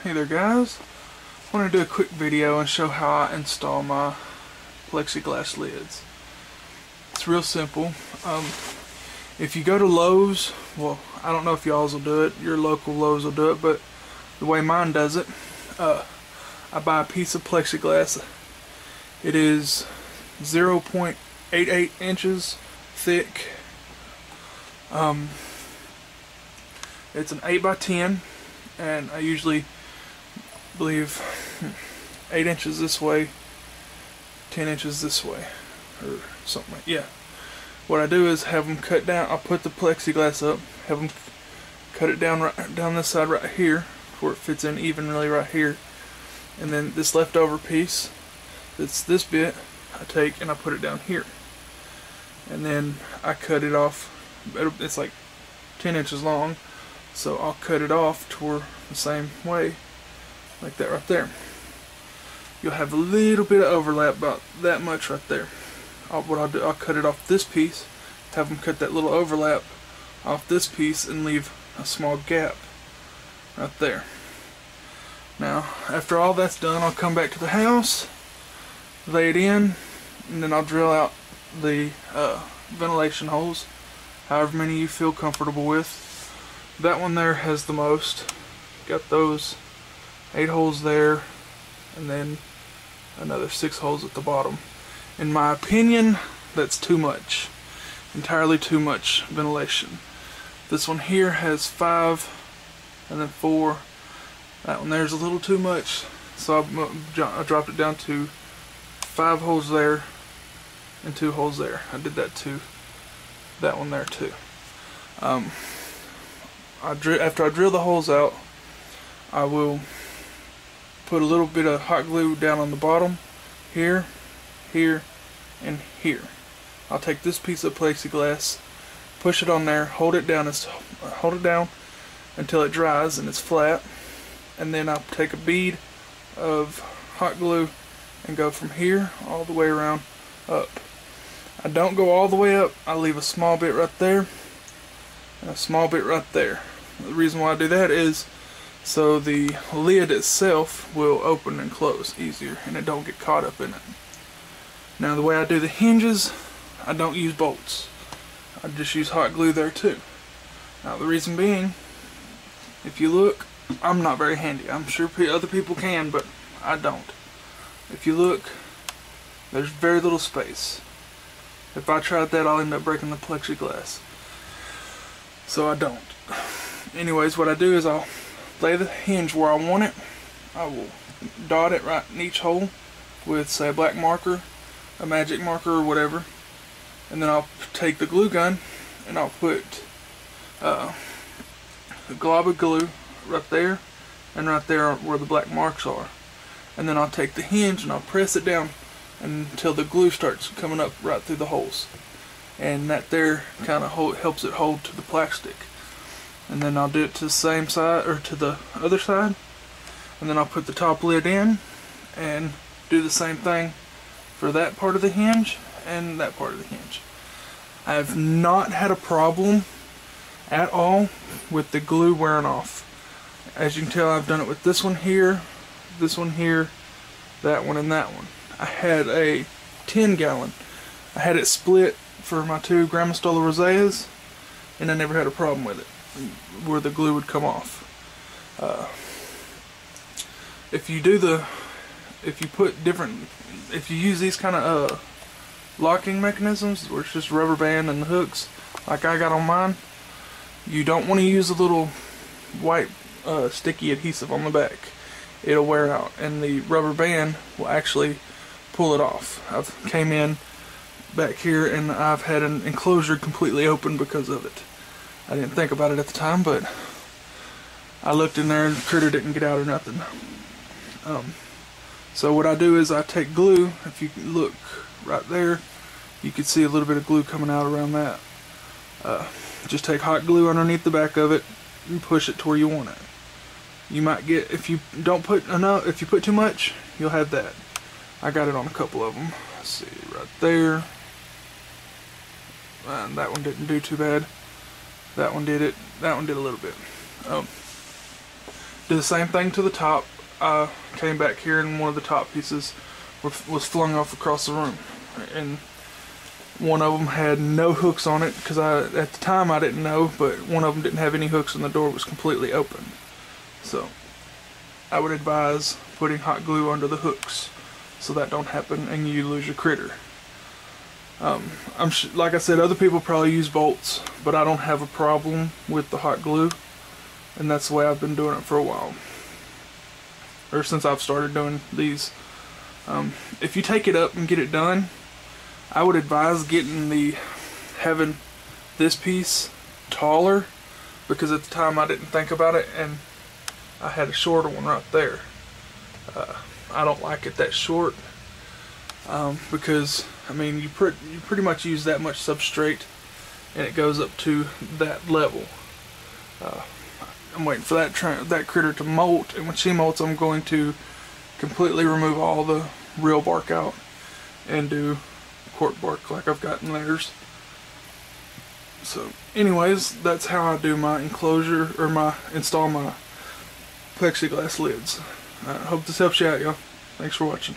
Hey there guys, I want to do a quick video and show how I install my plexiglass lids. It's real simple. If you go to Lowe's, well, I don't know if y'all's will do it, your local Lowe's will do it, but the way mine does it, I buy a piece of plexiglass. It is 0.88 inches thick. It's an 8 by 10, and I usually believe 8 inches this way, 10 inches this way, or something like, yeah. What I do is have them cut down. I'll put the plexiglass up, have them cut it down right down this side right here, where it fits in evenly right here, and then this leftover piece, that's this bit, I take and I put it down here, and then I cut it off. It's like 10 inches long, so I'll cut it off toward the same way, like that right there. You'll have a little bit of overlap, about that much right there. What I'll do, I'll cut it off this piece, have them cut that little overlap off this piece, and leave a small gap right there. Now, after all that's done, I'll come back to the house, lay it in, and then I'll drill out the ventilation holes, however many you feel comfortable with. That one there has the most. Got those 8 holes there, and then another 6 holes at the bottom. In my opinion, that's too much. Entirely too much ventilation. This one here has 5 and then 4. That one there's a little too much, so I dropped it down to 5 holes there and 2 holes there. I did that to that one there too. After I drill the holes out, I will put a little bit of hot glue down on the bottom, here, here, and here. I'll take this piece of plexiglass, push it on there, hold it down until it dries and it's flat, and then I'll take a bead of hot glue and go from here all the way around up. I don't go all the way up. I leave a small bit right there and a small bit right there. The reason why I do that is so the lid itself will open and close easier and it don't get caught up in it. Now the way I do the hinges, I don't use bolts. I just use hot glue there too. Now the reason being, if you look, I'm not very handy. I'm sure other people can, but I don't. If you look, there's very little space. If I tried that, I'll end up breaking the plexiglass. So I don't. Anyways, what I do is I'll lay the hinge where I want it. I will dot it right in each hole with, say, a black marker, a magic marker, or whatever. And then I'll take the glue gun and I'll put a glob of glue right there and right there where the black marks are. And then I'll take the hinge and I'll press it down until the glue starts coming up right through the holes. And that there kind of helps it hold to the plastic. And then I'll do it to the same side, or to the other side, and then I'll put the top lid in and do the same thing for that part of the hinge and that part of the hinge. I have not had a problem at all with the glue wearing off. As you can tell, I've done it with this one here, that one, and that one. I had a 10-gallon. I had it split for my 2 Grandma Stola Roseas, and I never had a problem with it, where the glue would come off. If you use these kind of locking mechanisms where it's just rubber band and hooks like I got on mine, you don't want to use a little white sticky adhesive on the back. It'll wear out and the rubber band will actually pull it off. I've came in back here and I've had an enclosure completely open because of it. I didn't think about it at the time, but I looked in there and the critter didn't get out or nothing. So what I do is I take glue. If you look right there, you can see a little bit of glue coming out around that. Just take hot glue underneath the back of it and push it to where you want it. You might get, if you don't put enough, if you put too much, you'll have that. I got it on a couple of them. Let's see, right there. And that one didn't do too bad. That one did it. That one did a little bit. Did the same thing to the top. I came back here and one of the top pieces was flung off across the room, and one of them had no hooks on it, because at the time I didn't know, but one of them didn't have any hooks and the door was completely open. So I would advise putting hot glue under the hooks so that don't happen and you lose your critter. Like I said, other people probably use bolts, but I don't have a problem with the hot glue, and that's the way I've been doing it for a while, or since I've started doing these. If you take it up and get it done, I would advise having this piece taller, because at the time I didn't think about it and I had a shorter one right there. I don't like it that short, because I mean you pretty much use that much substrate and it goes up to that level. I'm waiting for that critter to molt, and when she molts I'm going to completely remove all the real bark out and do cork bark like I've got in theirs. So anyways, that's how I do my enclosure, or install my plexiglass lids. I hope this helps you out, y'all. Thanks for watching.